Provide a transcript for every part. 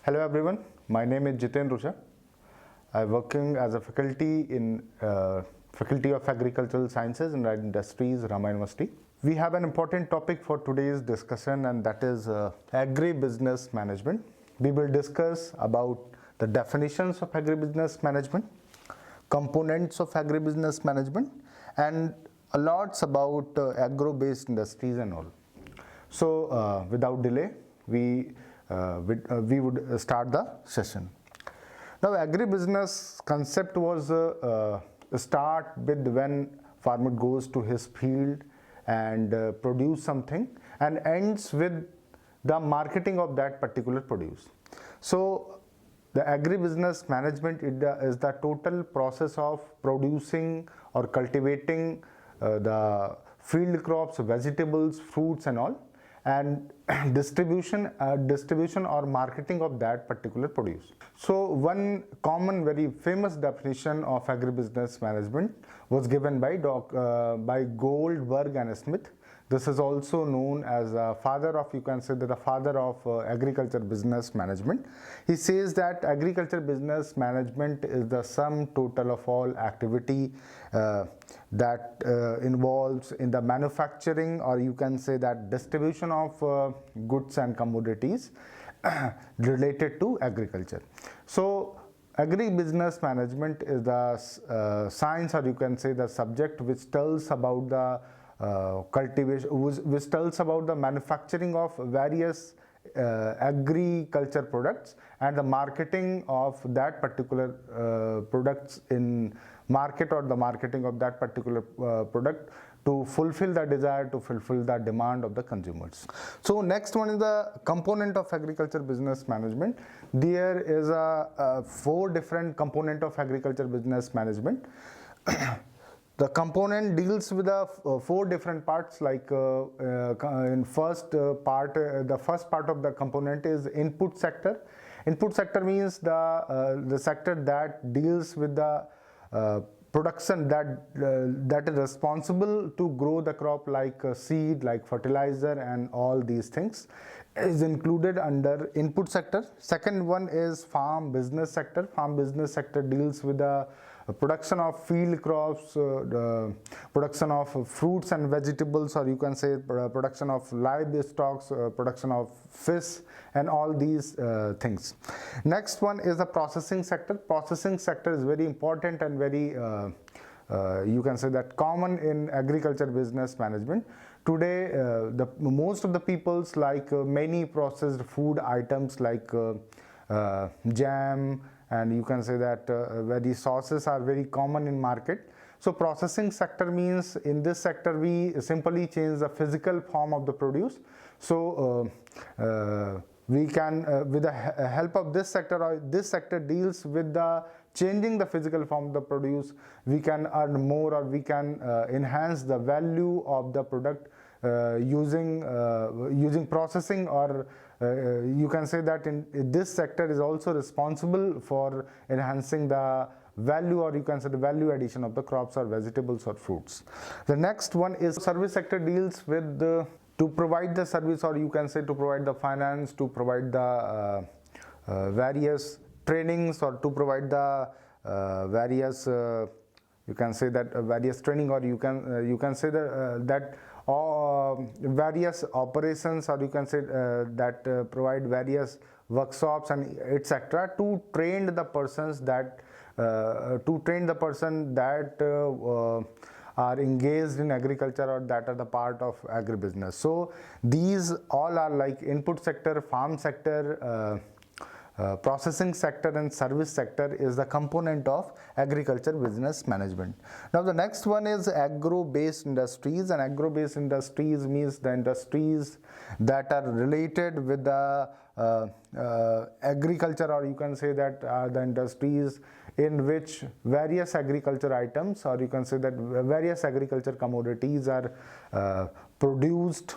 Hello everyone, my name is Jiten Rusha. I am working as a faculty in Faculty of Agricultural Sciences and Industries, Rama University. We have an important topic for today's discussion, and that is agribusiness management. We will discuss about the definitions of agribusiness management, components of agribusiness management, and a lots about agro-based industries and all. So without delay, we would start the session. Now, agribusiness concept was start with when farmer goes to his field and produce something, and ends with the marketing of that particular produce. So the agribusiness management is the total process of producing or cultivating the field crops, vegetables, fruits and all, and distribution or marketing of that particular produce. So one common, very famous definition of agribusiness management was given by Goldberg and Smith. This is also known as the father of, you can say that the father of agriculture business management. He says that agriculture business management is the sum total of all activity that involves in the manufacturing, or you can say that distribution of goods and commodities related to agriculture. So agribusiness management is the science, or you can say the subject, which tells about the cultivation, which tells about the manufacturing of various agriculture products and the marketing of that particular products in market, or the marketing of that particular product to fulfill the desire, to fulfill the demand of the consumers. So next one is the component of agriculture business management. There is a 4 different component of agriculture business management. The component deals with the 4 different parts, like in first part, the first part of the component is input sector. Input sector means the sector that deals with the production that is responsible to grow the crop, like seed, like fertilizer and all these things is included under input sector. Second one is farm business sector. Farm business sector deals with the production of field crops, the production of fruits and vegetables, or you can say production of livestock, production of fish and all these things. Next one is the processing sector. Processing sector is very important and very you can say that common in agriculture business management. Today most of the peoples like many processed food items like jam, and you can say that very sauces are very common in market. So processing sector means in this sector we simply change the physical form of the produce. So we can with the help of this sector, or this sector deals with the changing the physical form of the produce, we can earn more, or we can enhance the value of the product using processing, or you can say that in this sector is also responsible for enhancing the value, or you can say the value addition of the crops or vegetables or fruits. The next one is service sector, deals with to provide the service, or you can say to provide the finance, to provide the various trainings, or to provide the various you can say that various training, or you can say that various operations, or you can say that provide various workshops and etc. to train the persons that are engaged in agriculture, or that are the part of agribusiness. So these all are like input sector, farm sector, processing sector and service sector is the component of agriculture business management. Now the next one is agro-based industries, and agro-based industries means the industries that are related with the agriculture, or you can say that the industries in which various agriculture items, or you can say that various agriculture commodities are produced,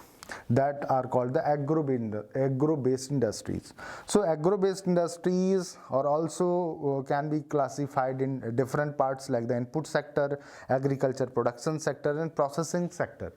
that are called the agro-based industries. So agro-based industries are also can be classified in different parts, like the input sector, agriculture production sector and processing sector.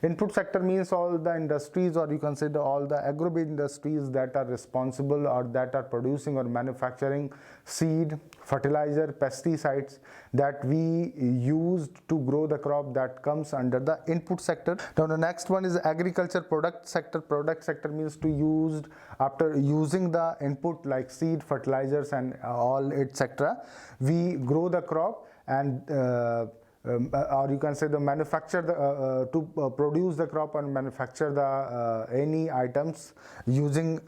Input sector means all the industries, or you consider all the agro-based industries that are responsible or that are producing or manufacturing seed, fertilizer, pesticides that we used to grow the crop, that comes under the input sector. Now the next one is agriculture product sector. Product sector means to use after using the input like seed, fertilizers and all etc. We grow the crop and or you can say the manufacture to produce the crop and manufacture the any items using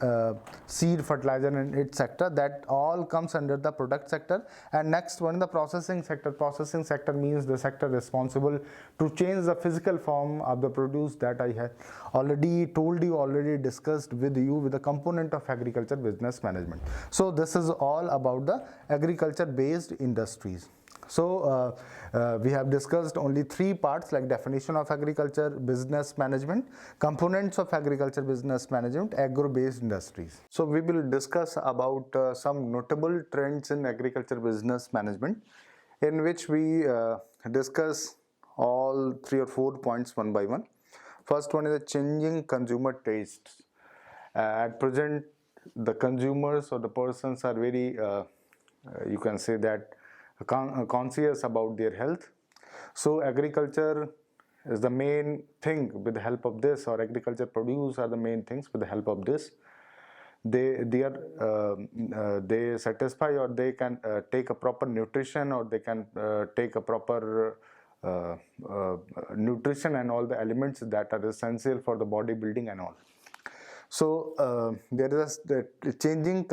seed, fertilizer and etc. That all comes under the product sector. And next one, the processing sector. Processing sector means the sector responsible to change the physical form of the produce, that I have already told you, already discussed with you, with the component of agriculture business management. So this is all about the agriculture based industries. So we have discussed only three parts, like definition of agriculture business management, components of agriculture business management, agro-based industries. So we will discuss about some notable trends in agriculture business management, in which we discuss all 3 or 4 points one by one. First one is the changing consumer tastes. At present, the consumers or the persons are very, you can say that, conscious about their health. So agriculture is the main thing with the help of this, or agriculture produce are the main things with the help of this. They satisfy, or they can take a proper nutrition, or they can take a proper nutrition and all the elements that are essential for the bodybuilding and all. So there is the changing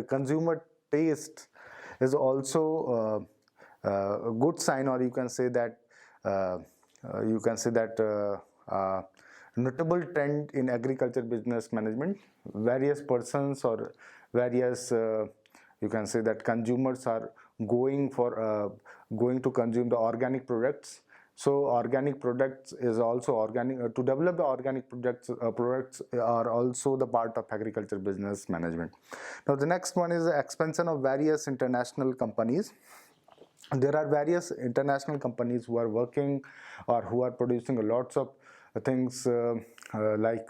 consumer taste is also a good sign, or you can say that notable trend in agriculture business management. Various persons or various you can say that consumers are going to consume the organic products. So organic products is also organic. To develop the organic products are also the part of agriculture business management. Now the next one is the expansion of various international companies. There are various international companies who are working or who are producing lots of things like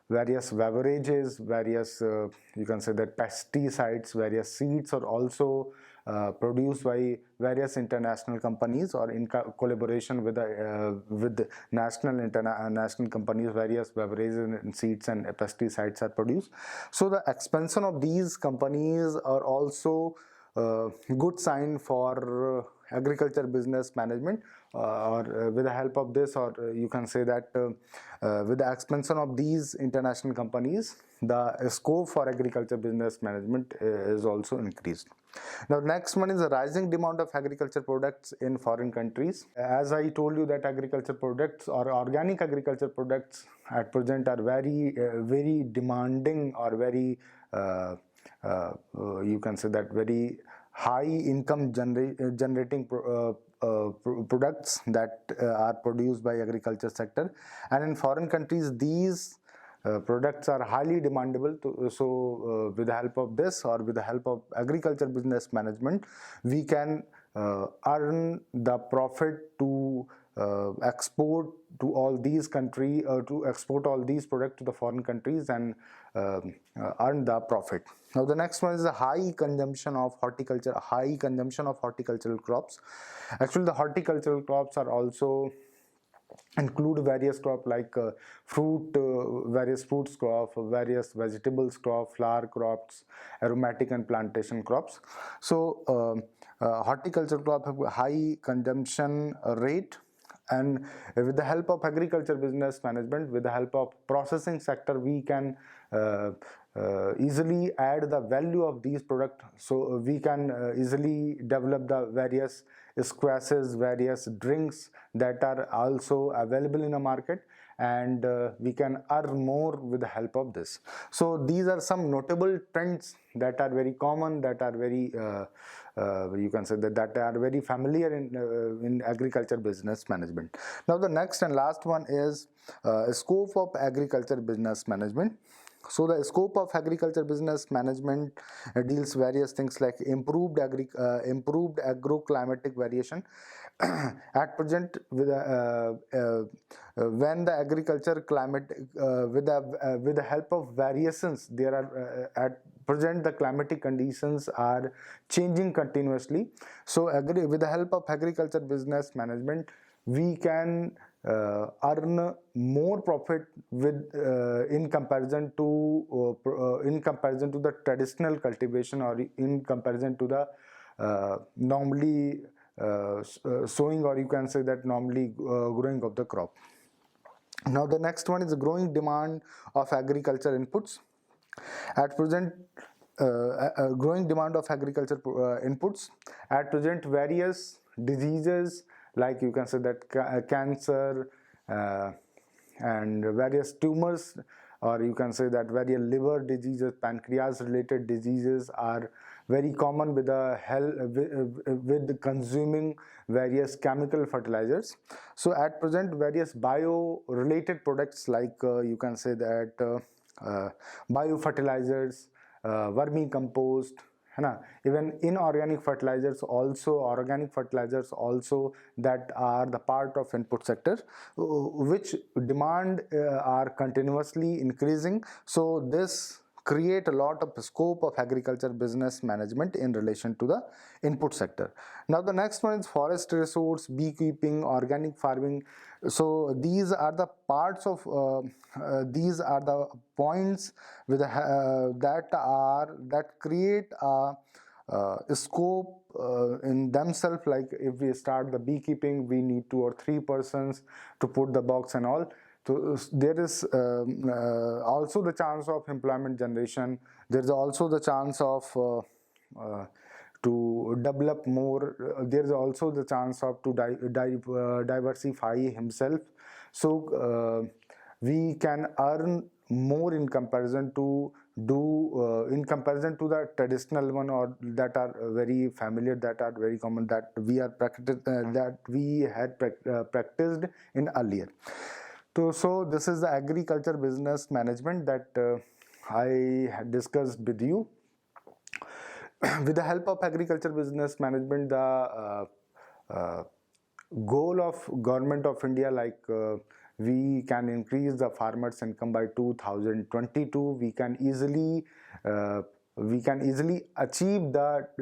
various beverages, various you can say that pesticides, various seeds are also produced by various international companies, or in collaboration with national international companies. Various beverages and seeds and pesticides are produced. So the expansion of these companies are also good sign for agriculture business management, or with the help of this, or you can say that with the expansion of these international companies, the scope for agriculture business management is also increased. Now next one is the rising demand of agriculture products in foreign countries. As I told you that agriculture products or organic agriculture products at present are very demanding, or very you can say that very high income generating products that are produced by agriculture sector. And in foreign countries, these products are highly demandable. So with the help of this, or with the help of agriculture business management, we can earn the profit to export to all these countries, to export all these products to the foreign countries and earn the profit. Now the next one is the high consumption of horticultural crops. Actually, the horticultural crops are also include various crops like various fruits crop, various vegetables crop, flower crops, aromatic and plantation crops. So horticulture crop have a high consumption rate, and with the help of agriculture business management, with the help of processing sector, we can easily add the value of these products. So we can easily develop the various squashes, various drinks that are also available in the market, and we can earn more with the help of this. So these are some notable trends that are very common, that are very you can say that are very familiar in agriculture business management. Now the next and last one is scope of agriculture business management. So the scope of agriculture business management deals various things like improved agroclimatic variation. At present, when the agriculture climate with the help of variations, there are at present the climatic conditions are changing continuously. So with the help of agriculture business management, we can earn more profit with in comparison to the traditional cultivation, or in comparison to the normally sowing, or you can say that normally growing of the crop. Now the next one is the growing demand of agriculture inputs. At present, growing demand of agriculture inputs. At present, various diseases, like you can say that cancer and various tumors, or you can say that various liver diseases, pancreas related diseases are very common with with consuming various chemical fertilizers. So at present, various bio related products, like you can say that biofertilizers, vermicompost, even inorganic fertilizers also, organic fertilizers also, that are the part of input sector, which demand are continuously increasing. So this create a lot of scope of agriculture business management in relation to the input sector. Now the next one is forest resource, beekeeping, organic farming. So these are the parts of these are the points with that create a scope in themselves. Like if we start the beekeeping, we need 2 or 3 persons to put the box and all. So there is also the chance of employment generation. There is also the chance of to develop more. There is also the chance of to diversify himself. So we can earn more in comparison to in comparison to the traditional one, or that are very familiar, that are very common, that we are that we had practiced in earlier. So this is the agriculture business management that I had discussed with you. With the help of agriculture business management, the goal of government of India, like we can increase the farmers income by 2022. We can easily achieve that,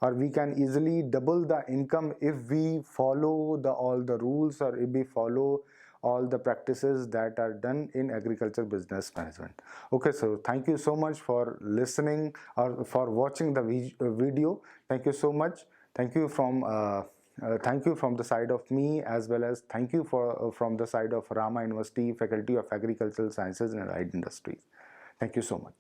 or we can easily double the income if we follow all the rules, or if we follow all the practices that are done in agriculture business management. Okay, so thank you so much for listening or for watching the video. Thank you so much. Thank you from the side of me, as well as thank you from the side of Rama University Faculty of Agricultural Sciences and Allied Industries. Thank you so much.